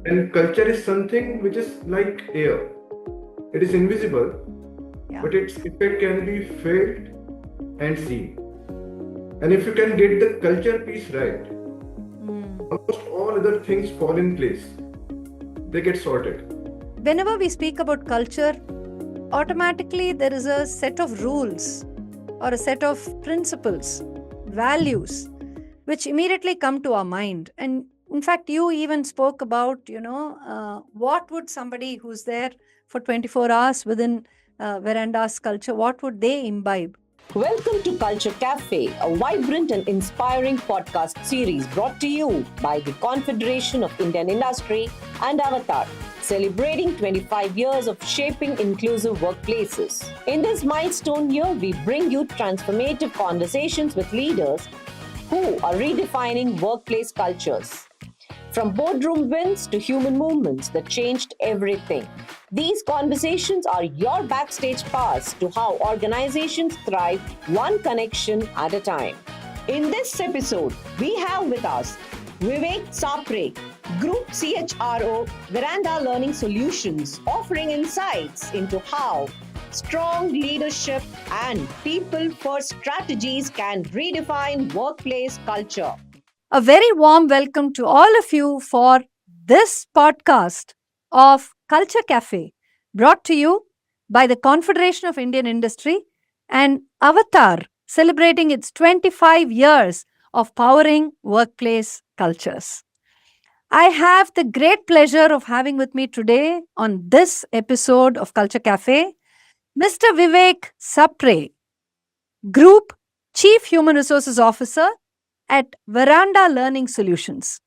And culture is something which is like air. It is invisible, Yeah. but its effect can be felt and seen. And if you can get the culture piece right, Mm. almost all other things fall in place. They get sorted. Whenever we speak about culture, automatically there is a set of rules or a set of principles, values, which immediately come to our mind. And in fact, you even spoke about, what would somebody who's there for 24 hours within Veranda's culture, what would they imbibe? Welcome to Culture Café, a vibrant and inspiring podcast series brought to you by the Confederation of Indian Industry and Avtar, celebrating 25 years of shaping inclusive workplaces. In this milestone year, we bring you transformative conversations with leaders who are redefining workplace cultures. From boardroom wins to human movements that changed everything. These conversations are your backstage pass to how organizations thrive one connection at a time. In this episode, we have with us Vivek Sapre, Group CHRO, Veranda Learning Solutions, offering insights into how strong leadership and people-first strategies can redefine workplace culture. A very warm welcome to all of you for this podcast of Culture Cafe, brought to you by the Confederation of Indian Industry and Avatar, celebrating its 25 years of powering workplace cultures. I have the great pleasure of having with me today on this episode of Culture Cafe Mr. Vivek Sapre, Group Chief Human Resources Officer at Veranda Learning Solutions.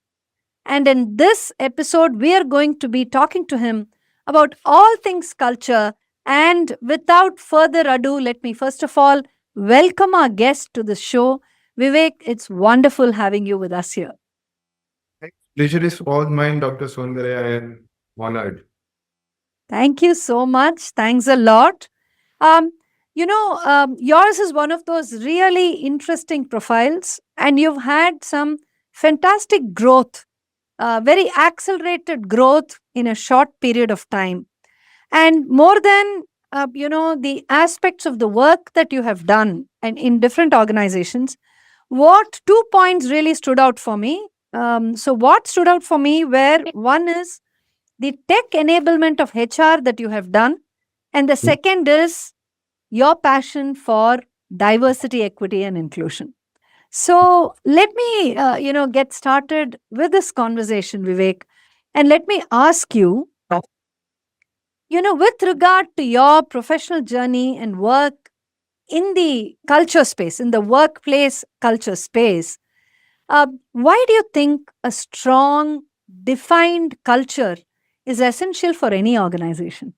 And in this episode, we are going to be talking to him about all things culture. And without further ado, let me first of all welcome our guest to the show. Vivek, it's wonderful having you with us here. Pleasure is all mine, Dr. Saundarya. I am honored. Thank you so much. Thanks a lot. Um, yours is one of those really interesting profiles, and you've had some fantastic growth, very accelerated growth in a short period of time. And more than the aspects of the work that you have done and in different organizations, what two points really stood out for me? So, what stood out for me where one is the tech enablement of HR that you have done, and the second is your passion for diversity, equity, and inclusion. So let me, get started with this conversation, Vivek, and let me ask you, with regard to your professional journey and work in the culture space, in the workplace culture space, why do you think a strong, defined culture is essential for any organization?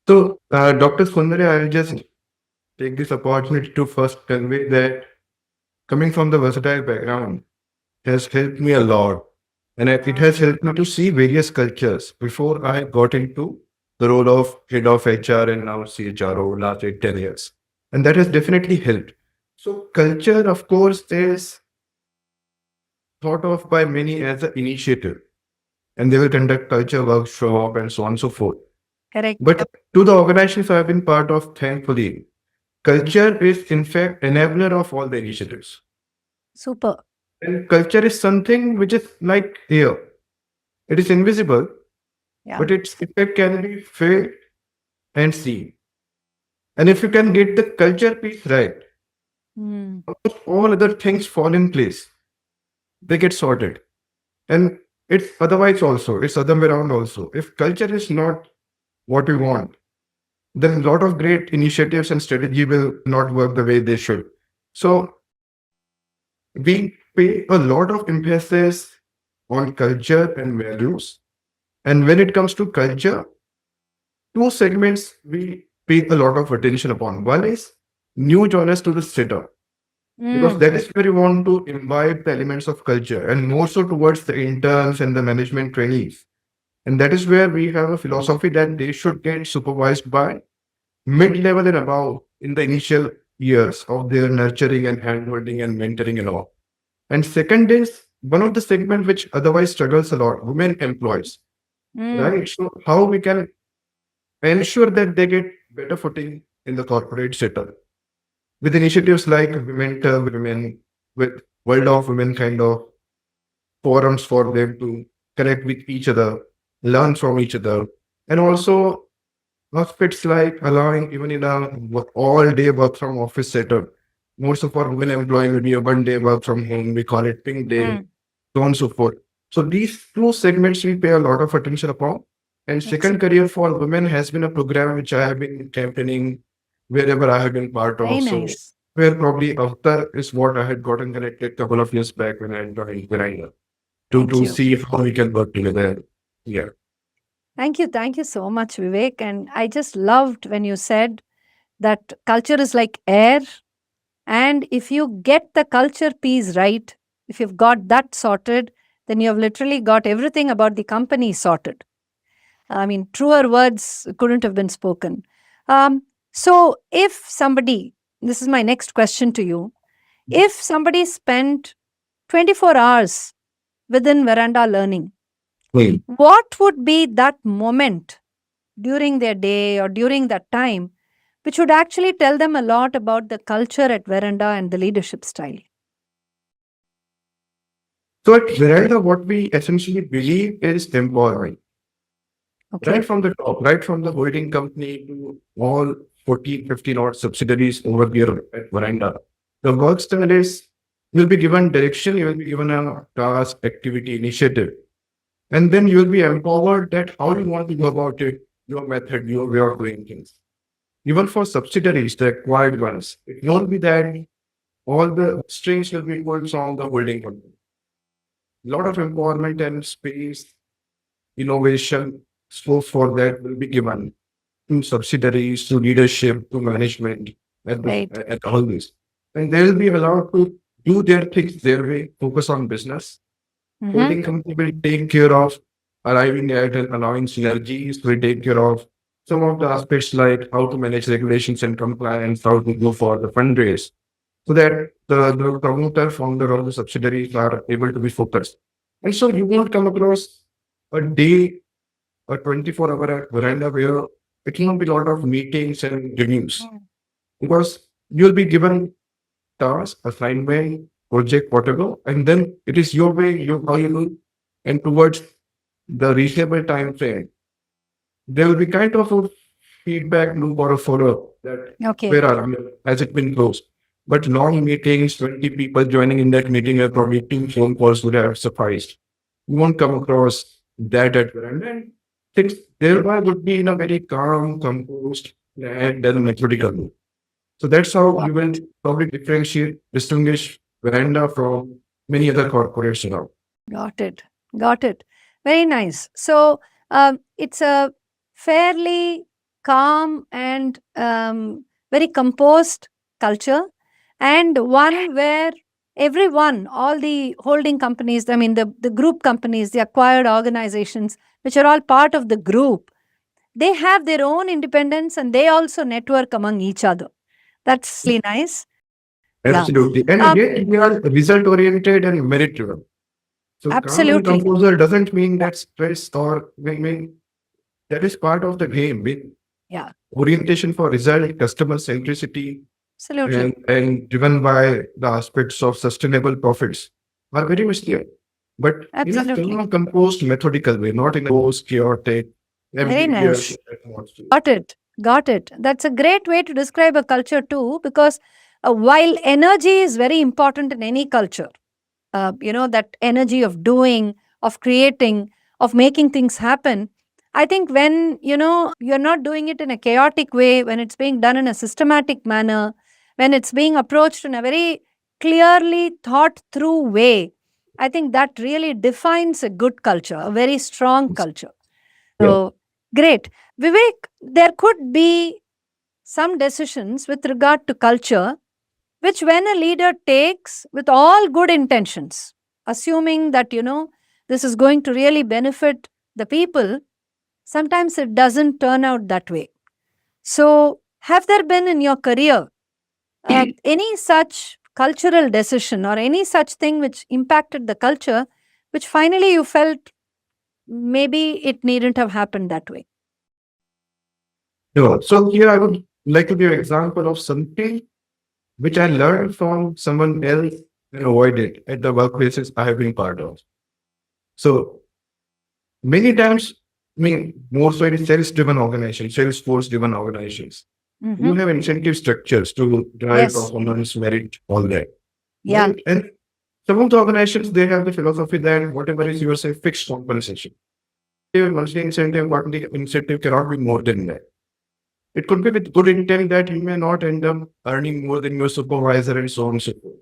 So, Dr. Saundarya, I'll just take this opportunity to first convey that coming from the versatile background has helped me a lot. And it has helped me to see various cultures before I got into the role of head of HR and now CHRO last 10 years. And that has definitely helped. So culture, of course, is thought of by many as an initiative. And they will conduct culture workshop and so on and so forth. Correct. But to the organizations I've been part of, thankfully, culture is in fact enabler of all the initiatives. Super. And culture is something which is like air. It is invisible, Yeah. but its effect can be felt and seen. And if you can get the culture piece right, Mm. almost all other things fall in place. They get sorted. And it's otherwise also, it's other way around also. If culture is not what we want, then a lot of great initiatives and strategy will not work the way they should. So we pay a lot of emphasis on culture and values. And when it comes to culture, two segments we pay a lot of attention upon. One is new joiners to the setup, because that is where you want to imbibe the elements of culture and more so towards the interns and the management trainees. And that is where we have a philosophy that they should get supervised by mid-level and above in the initial years of their nurturing and handholding and mentoring and all. And second is one of the segment which otherwise struggles a lot, women employees, right? So how we can ensure that they get better footing in the corporate setup with initiatives like Women to Women, with World of Women kind of forums for them to connect with each other, learn from each other, and also aspects like allowing even in a all day work from office setup. Most of our women employee will be a 1 day work from home. We call it pink day, so on and so forth. So these two segments we pay a lot of attention upon. And second Excellent. career for women has been a program which I have been championing wherever I have been part Very of. So nice. where probably Avtar is what I had gotten connected a couple of years back when I joined Veranda Thank to you. see how we can work together. Yeah. Thank you. Thank you so much, Vivek. And I just loved when you said that culture is like air. And if you get the culture piece right, if you've got that sorted, then you have literally got everything about the company sorted. I mean, truer words couldn't have been spoken. Um, so, if somebody, this is my next question to you, if somebody spent 24 hours within Veranda Learning, Well, what would be that moment during their day or during that time which would actually tell them a lot about the culture at Veranda and the leadership style? so at Veranda, what we essentially believe is empowerment. Okay. Right from the top, right from the holding company to all 14, 15 odd subsidiaries over here at Veranda. The work style is you'll be given direction, you will be given a task, activity, initiative, and then you'll be empowered that how you want to go about it, your method, your way of doing things. Even for subsidiaries, the acquired ones, it won't be that all the strings will be pulled from the holding company. A lot of empowerment and space, innovation, scope for that will be given to subsidiaries, to leadership, to management, Right. at all this. And they will be allowed to do their things their way, focus on business. Mm-hmm. Holding company will take care of arriving at and allowing synergies, will take care of some of the aspects like how to manage regulations and compliance, how to go for the fundraise, so that the promoter, founder, or the subsidiaries are able to be focused. And so you won't come across a day, a 24-hour at Veranda where it will be a lot of meetings and reviews because you'll be given task, assignment, project, whatever, and then it is your way, you how you do, and towards the reasonable time frame, there will be kind of a feedback loop or a follow that Okay. where are you, has it been closed? But long meetings, 20 people joining in that meeting, where probably two phone calls would have sufficed. You won't come across that at Veranda. And things thereby would be in a very calm, composed, and then methodical. So that's how you will probably differentiate, distinguish Veranda from many other corporates now. Got it. Got it. Very nice. So it's a fairly calm and very composed culture, and one where everyone, all the holding companies, I mean, the group companies, the acquired organizations, which are all part of the group, they have their own independence and they also network among each other. That's really nice. Yeah. Absolutely. And yet we are result oriented and merit driven. So calm and Absolutely. composure doesn't mean that stress or mean that is part of the game. Yeah. Orientation for result, customer centricity, Absolutely. and driven by the aspects of sustainable profits are very much there. But in a Absolutely. calm, composed, methodical way, not in a post chaotic, Very ambiguous nice. atmosphere. Got it. Got it. That's a great way to describe a culture too, because while energy is very important in any culture, that energy of doing, of creating, of making things happen. I think when, you're not doing it in a chaotic way, when it's being done in a systematic manner, when it's being approached in a very clearly thought through way, I think that really defines a good culture, a very strong culture. Yeah. So, great. Vivek, there could be some decisions with regard to culture which when a leader takes with all good intentions, assuming that, this is going to really benefit the people, sometimes it doesn't turn out that way. So, have there been in your career any such cultural decision or any such thing which impacted the culture, which finally you felt maybe it needn't have happened that way? Sure. So here I would like to give an example of something which I learned from someone else and avoided at the workplaces I have been part of. So many times, I mean, more so in sales-driven organizations, sales force-driven organizations, you Hmm. have incentive structures to drive Yes. performance, merit, all that. Yeah. Right? And some of the organizations, they have the philosophy that whatever is your say fixed compensation. Your monthly incentive, quarterly incentive cannot be more than that. It could be with good intent that you may not end up earning more than your supervisor and so on and so forth.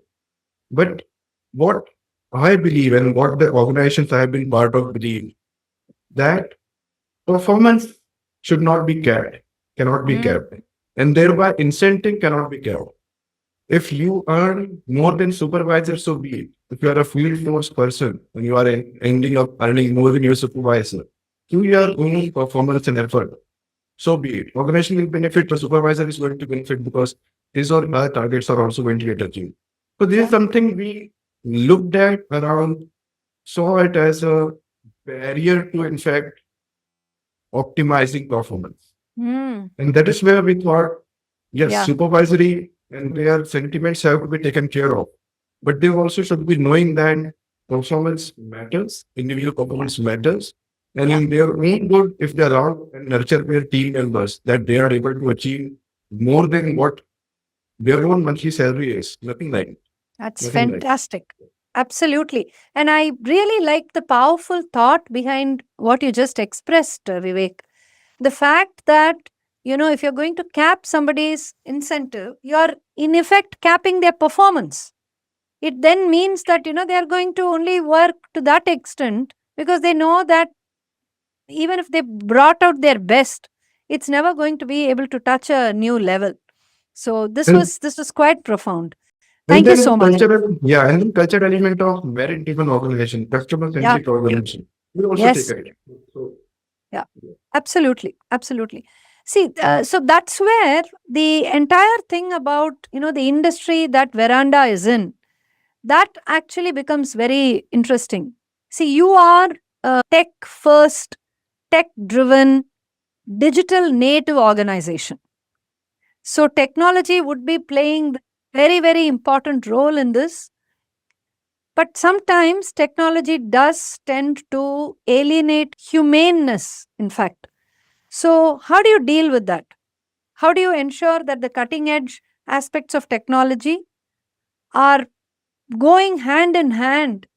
But what I believe and what the organizations I have been part of believe that performance should not be capped, cannot be Mm. capped, and thereby incentive cannot be capped. If you earn more than supervisor, so be it. If you are a field force person and you are ending up earning more than your supervisor, through your own performance and effort, so be it. Organization will benefit, the supervisor is going to benefit because his or her targets are also going to get achieved. So this is something we looked at around, saw it as a barrier to, in fact, optimizing performance. Mm. And that is where we thought, yes, Yeah. supervisory and their sentiments have to be taken care of. But they also should be knowing that performance matters, individual performance matters. And Yeah. in their own good, if they are out and nurture their team members, that they are able to achieve more than what their own monthly salary is. Nothing like it. That's Nothing like it. fantastic. Absolutely. And I really like the powerful thought behind what you just expressed, Vivek. The fact that, if you're going to cap somebody's incentive, you're in effect capping their performance. It then means that, they are going to only work to that extent because they know that even if they brought out their best, it's never going to be able to touch a new level. So And, this was quite profound. and Thank you then so the much. cultural, yeah, and the cultural element of merit driven organization, customer Yeah. centric organization, we also take Yes. it. So, Yeah. Absolutely. Absolutely. See, so that's where the entire thing about, the industry that Veranda is in, that actually becomes very interesting. See, you are a tech first, tech driven, digital native organization. So, technology would be playing the very, very important role in this. But sometimes technology does tend to alienate humaneness, in fact. So, how do you deal with that? How do you ensure that the cutting edge aspects of technology are going hand in hand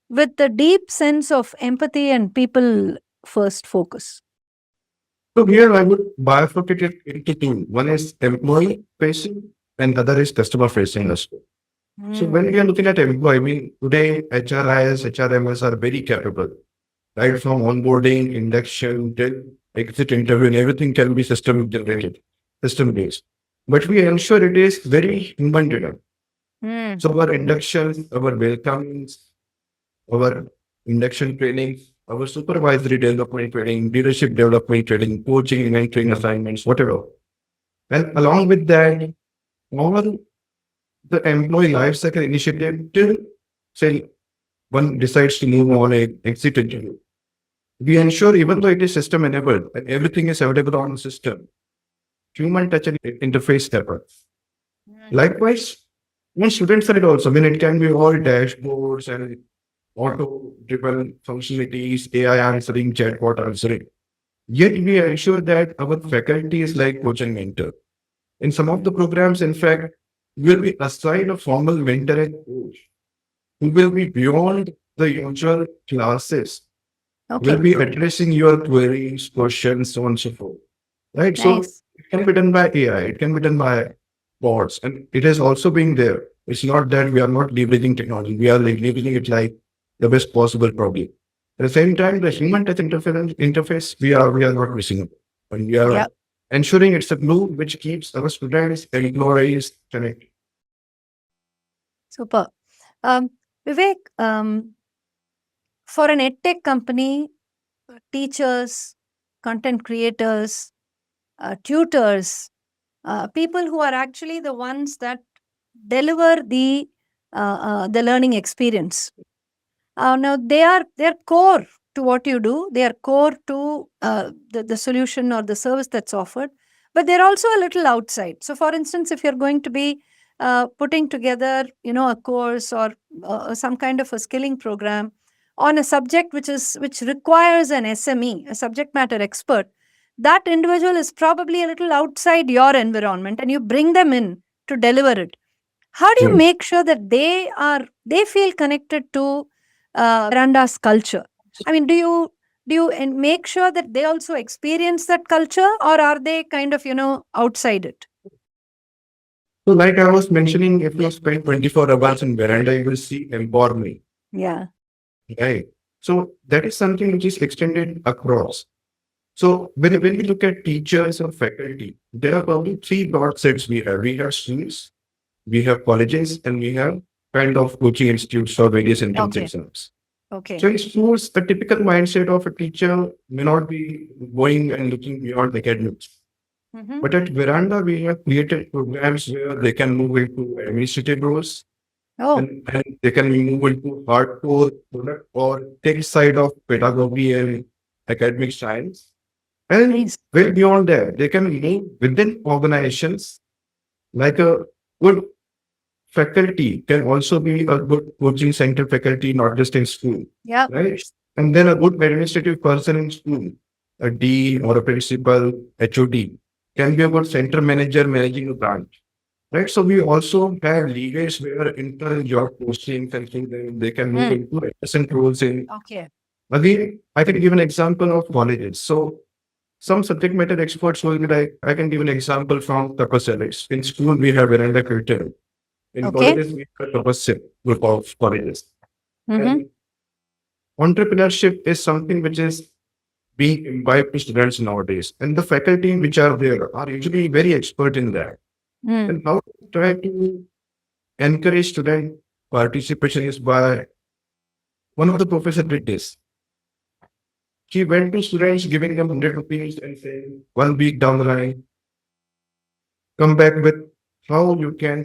with the deep sense of empathy and people first focus? so here I would bifurcate it into two. One is employee facing and other is customer facing as well. So Mm. when we are looking at employee, I mean today HRIs, HRMS are very capable, right? From onboarding, induction, till exit interview, and everything can be system generated, system based. But we ensure it is very human driven. Mm. So our inductions, our welcomes, our induction training, our supervisory development training, leadership development training, coaching, mentoring assignments, whatever. And along with that, all the employee lifecycle initiative till say one decides to move on a exit interview. We ensure even though it is system enabled and everything is available on the system, human touch and interface happens. Mm. Likewise, on student side also, I mean it can be all dashboards and auto-driven functionalities, AI answering, chatbot answering. Yet we ensure that our faculty is like coach and mentor. In some of the programs, in fact, we will be assigned a formal mentor and coach who will be beyond the usual classes, will Okay. be addressing your queries, questions, so on and so forth. Right? So Nice. it can be done by AI, it can be done by bots, and it has also been there. It's not that we are not leveraging technology, we are like leveraging it like the best possible probably. At the same time, the human touch interface we are not missing it. And we are Yeah. ensuring it's a glue which keeps our students and employees connected. Super. Um, Vivek, for an edtech company, teachers, content creators, tutors, people who are actually the ones that deliver the the learning experience. Now they're core to what you do. They are core to the solution or the service that's offered, but they're also a little outside. So, for instance, if you're going to be putting together, a course or some kind of a skilling program on a subject which requires an SME, a subject matter expert, that individual is probably a little outside your environment, and you bring them in to deliver it. How do you Hmm. make sure that they feel connected to Veranda's culture? I mean, do you make sure that they also experience that culture, or are they kind of outside it? So, like I was mentioning, if you spend 24 hours in veranda, you will see empowerment. Yeah. Right. So that is something which is extended across. So when we look at teachers or faculty, there are probably three broad sets we have. We have schools, we have colleges, and we have kind of coaching institutes or various entrance Okay. exams. So Okay. in schools, the typical mindset of a teacher may not be going and looking beyond academics. Mm-hmm. But at Veranda, we have created programs where they can move into administrative roles, Oh, and they can move into hardcore product or tech side of pedagogy and academic science. And nice. way beyond that, they can move within organizations like a good faculty can also be a good coaching center faculty, not just in school, Yeah. right? And then a good administrative person in school, a dean or a principal, HOD, can be a good center manager managing a branch. Right. So we also have leaders where internal job postings and things they can move Mm. into assistant roles in. Okay. Again, I can give an example of colleges. So some subject matter experts will be like, I can give an example from Tapasyalis. In school, we have Veranda Curtain. In Okay. colleges, we have Tapasya group of colleges. Mm-hmm. And entrepreneurship is something which is being imbibed to students nowadays. And the faculty which are there are usually very expert in that. Mm. And how to try to encourage student participation is by one of the professor did this. He went to students giving them 100 rupees and saying 1 week down the line, come back with how you can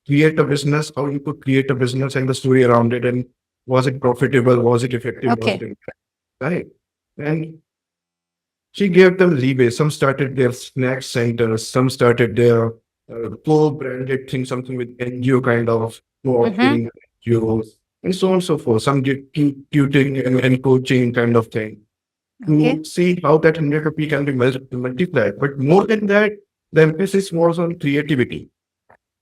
create a business, how you could create a business and the story around it, and was it profitable, was it effective, was it Okay. impact, right? And she gave them leeway. Some started their snack centers, some started their co-branded thing, something with NGO kind of Mm-hmm. co-opting NGOs, and so on and so forth. Some did tutoring and coaching kind of thing Okay. to see how that 100 rupee can be multiplied. But more than that, the emphasis was on creativity,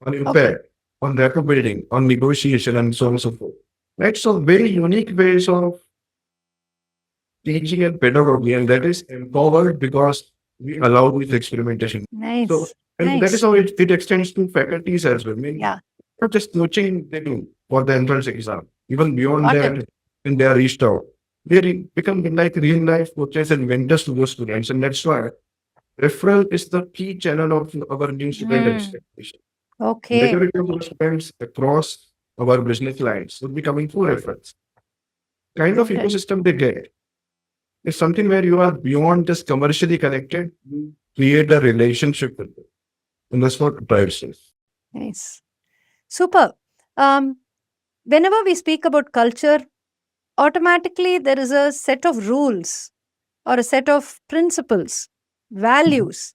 on Okay. impact, on rapport building, on negotiation, and so on and so forth. Right? So very unique ways of teaching and pedagogy, and that is empowered because we allow with experimentation. So, Nice. and that is Nice. how it extends to faculties as well. I mean, Yeah. not just coaching they do for the entrance exam, even beyond Got it. that, when they are reached out, they become like real life coaches and mentors to those students. And that's why referral is the key channel of our new student Mm. registration. Okay. Majority of those students across our business lines would be coming through referrals. Kind of Got it. ecosystem they get. It's something where you are beyond just commercially connected, you create a relationship with them. And that's what drives it. Nice. Super. Um, Whenever we speak about culture, automatically there is a set of rules or a set of principles, Mhm. values,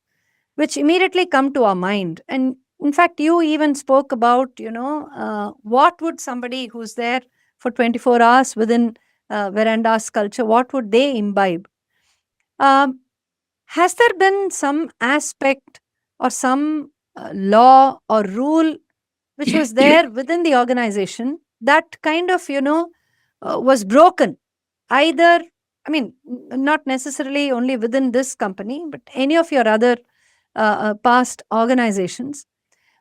which immediately come to our mind. And in fact, you even spoke about, what would somebody who's there for 24 hours within Veranda's culture, what would they imbibe? Um, has there been some aspect or some law or rule which was there within the organization that kind of, was broken? Either, I mean, not necessarily only within this company, but any of your other past organizations,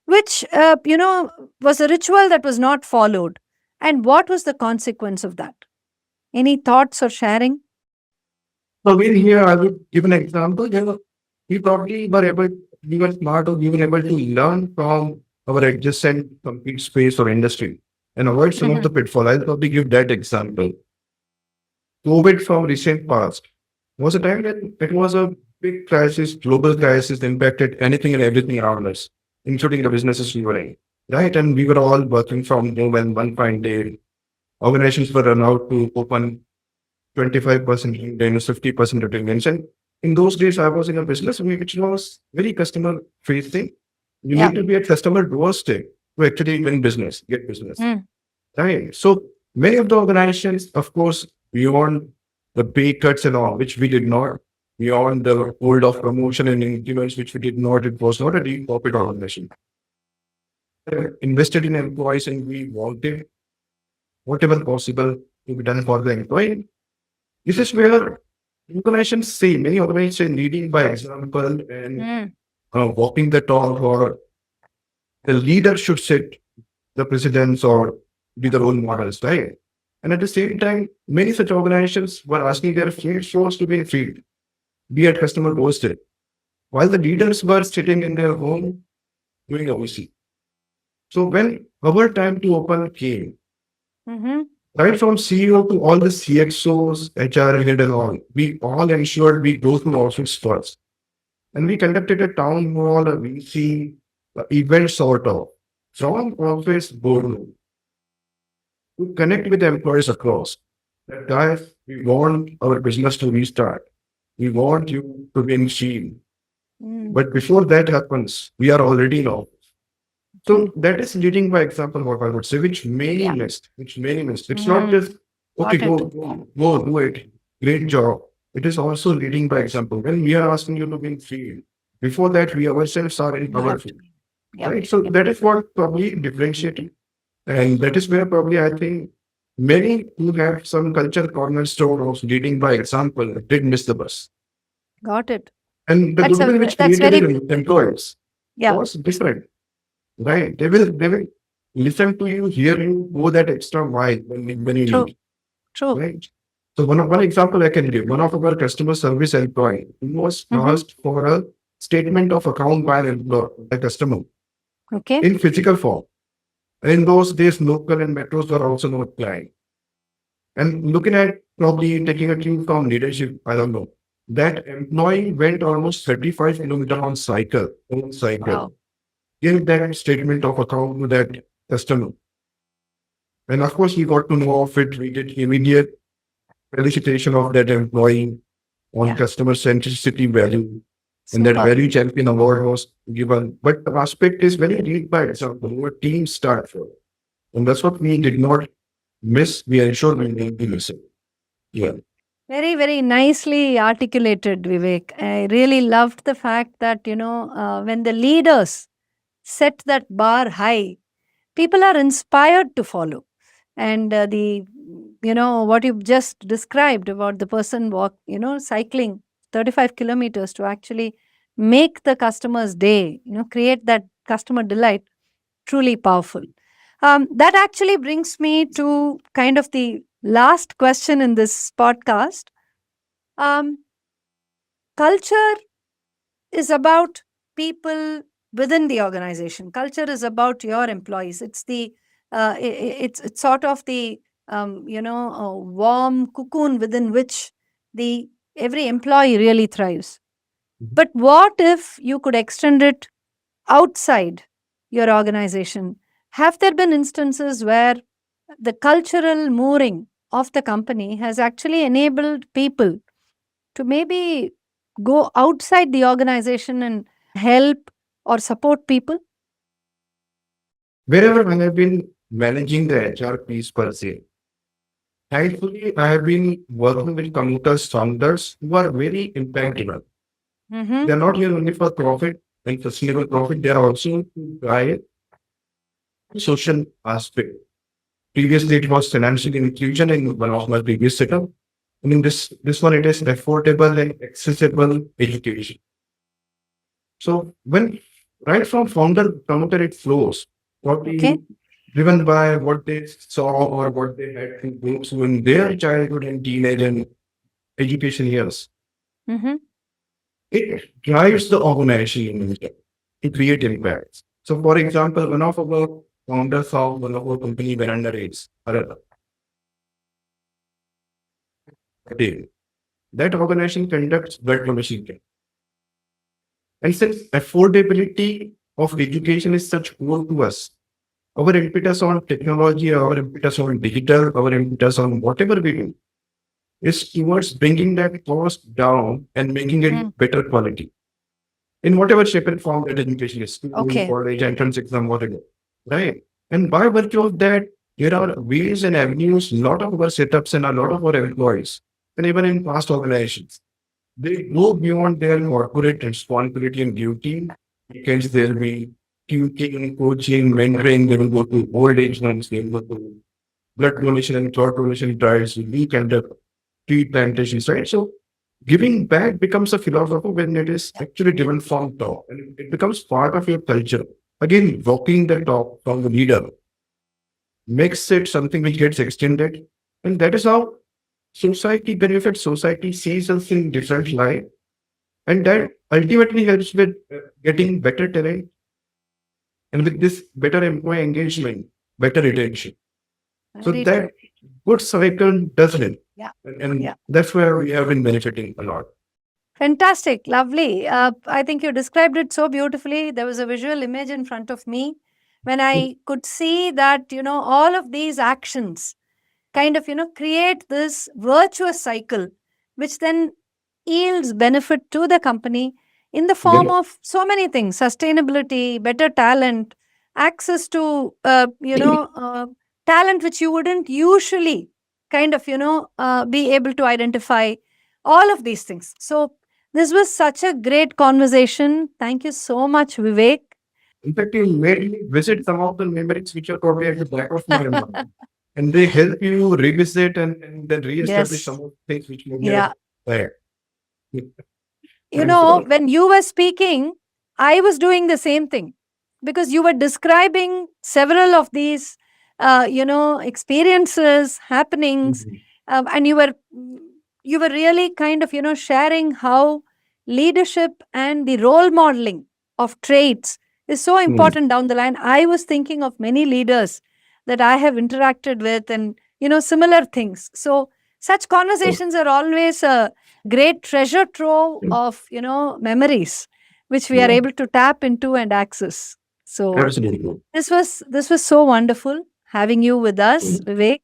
which, was a ritual that was not followed. And what was the consequence of that? Any thoughts or sharing? So in here, I would give an example. We probably were able, we were smart or we were able to learn from our adjacent complete space or industry and avoid some of Mhm. the pitfall. I'll probably give that example. COVID from recent past was a time when it was a big crisis, global crisis, impacted anything and everything around us, including the businesses we were in. right? And we were all working from home, and one fine day, organizations were allowed to open 25% attendance, 50% attendance. And in those days, I was in a business which was very customer facing. You Yeah. need to be at customer doorstep to actually win business, get business. Mm. Right. So many of the organizations, of course, beyond the pay cuts and all, which we did not, beyond the hold of promotion and increments, which we did not, it was not a deep corporate organization. Invested in employees and we wanted whatever possible to be done for the employee. This is where organizations say, many organizations say leading by example and Mm. walking the talk, or the leader should set the precedence or be the role models, right? And at the same time, many such organizations were asking their field force to be in field, be at customer doorstep, while the leaders were sitting in their home doing OC. So when our time to open came, Mm-hmm. right from CEO to all the CXOs, HR head and all, we all ensured we go to office first. And we conducted a town hall, a VC, event sort of, from office boardroom to connect with employees across. That guys, we want our business to restart. We want you to be in Sheen. Mm. But before that happens, we are already in office. Okay. So that is leading by example, what I would say, which many Yeah. missed, which many missed. It's not Mm. just, okay, Got it. go, do it. Great job. It is also leading by example. When we are asking you to be in field, before that, we ourselves are in You our have to field. be. Yep. Right? So that is what probably differentiating. And that is where probably I think many who have some culture cornerstone of leading by example did miss the bus. Got it. And the goodwill which That's created very, in employees yeah. was different. Right? They will listen to you, hear you, go that extra mile when you True. need. True. Right? So one example I can give, one of our customer service employee was Mm-hmm. asked for a statement of account by an employer, a customer, Okay. in physical form. In those days, local and metros were also not applying. And looking at probably taking a cue from leadership, I don't know. That employee went almost 35 kilometers on cycle, Wow. gave that statement of account to that customer. And of course, he got to know of it. We did immediate felicitation of that employee on Yeah. customer centricity value. And that Super. value champion award was given. But the aspect is very lead by example, where teams start from. And that's what we did not miss. We ensured we didn't miss it. Yeah. Very, very nicely articulated, Vivek. I really loved the fact that, when the leaders set that bar high, people are inspired to follow. And what you've just described about the person cycling 35 kilometers to actually make the customer's day, create that customer delight, truly powerful. That actually brings me to kind of the last question in this podcast. Um, Culture is about people within the organization. Culture is about your employees. It's it's sort of the warm cocoon within which the every employee really thrives. But what if you could extend it outside your organization? Have there been instances where the cultural mooring of the company has actually enabled people to maybe go outside the organization and help or support people? Wherever I have been managing the HR piece per se, thankfully, I have been working with commuters, founders who are very impactful. Mm-hmm. They're not here only for profit and sustainable profit, they are also to drive social aspect. Previously, it was financial inclusion in one of my previous setup. I mean, this one, it is affordable and accessible education. So when right from founder promoter, it flows, Okay. probably driven by what they saw or what they had to go through in their childhood and teenage and education years. Mm-hmm. It drives the organization to create impacts. So, for example, one of our founders of one of our company, Veranda Learning, that organization conducts blood donation camp. And since affordability of education is such core to us, Our impetus on technology, our impetus on digital, our impetus on whatever we do is towards bringing that cost down and making Mm. it better quality in whatever shape and form that education is, school, Okay. college, entrance exam, whatever. Right? And by virtue of that, there are ways and avenues, lot of our setups and a lot of our employees, and even in past organizations, they go beyond their corporate responsibility and duty. Because there'll be tutoring, coaching, mentoring, they will go to old age homes, they will go to blood donation and clot donation drives, we conduct tree plantations, right? So giving back becomes a philosophy when it is actually given from top and it becomes part of your culture. Again, walking the talk from the leader makes it something which gets extended. And that is how society benefits, society sees us in different light. And that ultimately helps with getting better talent and with this better employee engagement, better retention. So Very true. that good cycle does it. Yeah. And Yeah. that's where we have been benefiting a lot. Fantastic. Lovely. I think you described it so beautifully. There was a visual image in front of me when I could see that, all of these actions kind of, create this virtuous cycle, which then yields benefit to the company in the Yeah. form of so many things: sustainability, better talent, access to, talent which you wouldn't usually kind of, be able to identify, all of these things. So, this was such a great conversation. Thank you so much, Vivek. In fact, you made me visit some of the memories which are probably at the back of my mind. And they help you revisit and then reestablish Yes. some of the things which maybe are Yeah. there. Thanks a lot. When you were speaking, I was doing the same thing because you were describing several of these, experiences, happenings, Mhm. and you were really kind of, sharing how leadership and the role modeling of traits is so Mhm. important down the line. I was thinking of many leaders that I have interacted with, and similar things. So such conversations are always a great treasure trove of memories which we are Yeah, able to tap into and access. So absolutely. this was so wonderful having you with us, Vivek.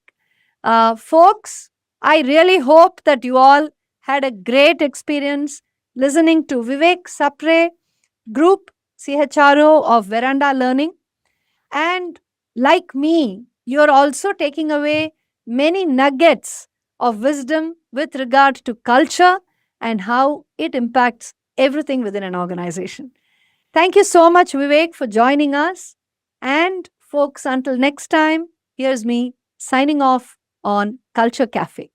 Folks, I really hope that you all had a great experience listening to Vivek Sapre, Group CHRO of Veranda Learning. And like me, you're also taking away many nuggets of wisdom with regard to culture and how it impacts everything within an organization. Thank you so much, Vivek, for joining us. And folks, until next time, here's me signing off on Culture Cafe.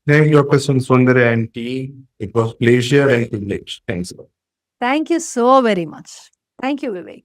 Thank you, Dr. Sundar and team. It was pleasure and privilege. Thanks a lot. Thank you so very much. Thank you, Vivek.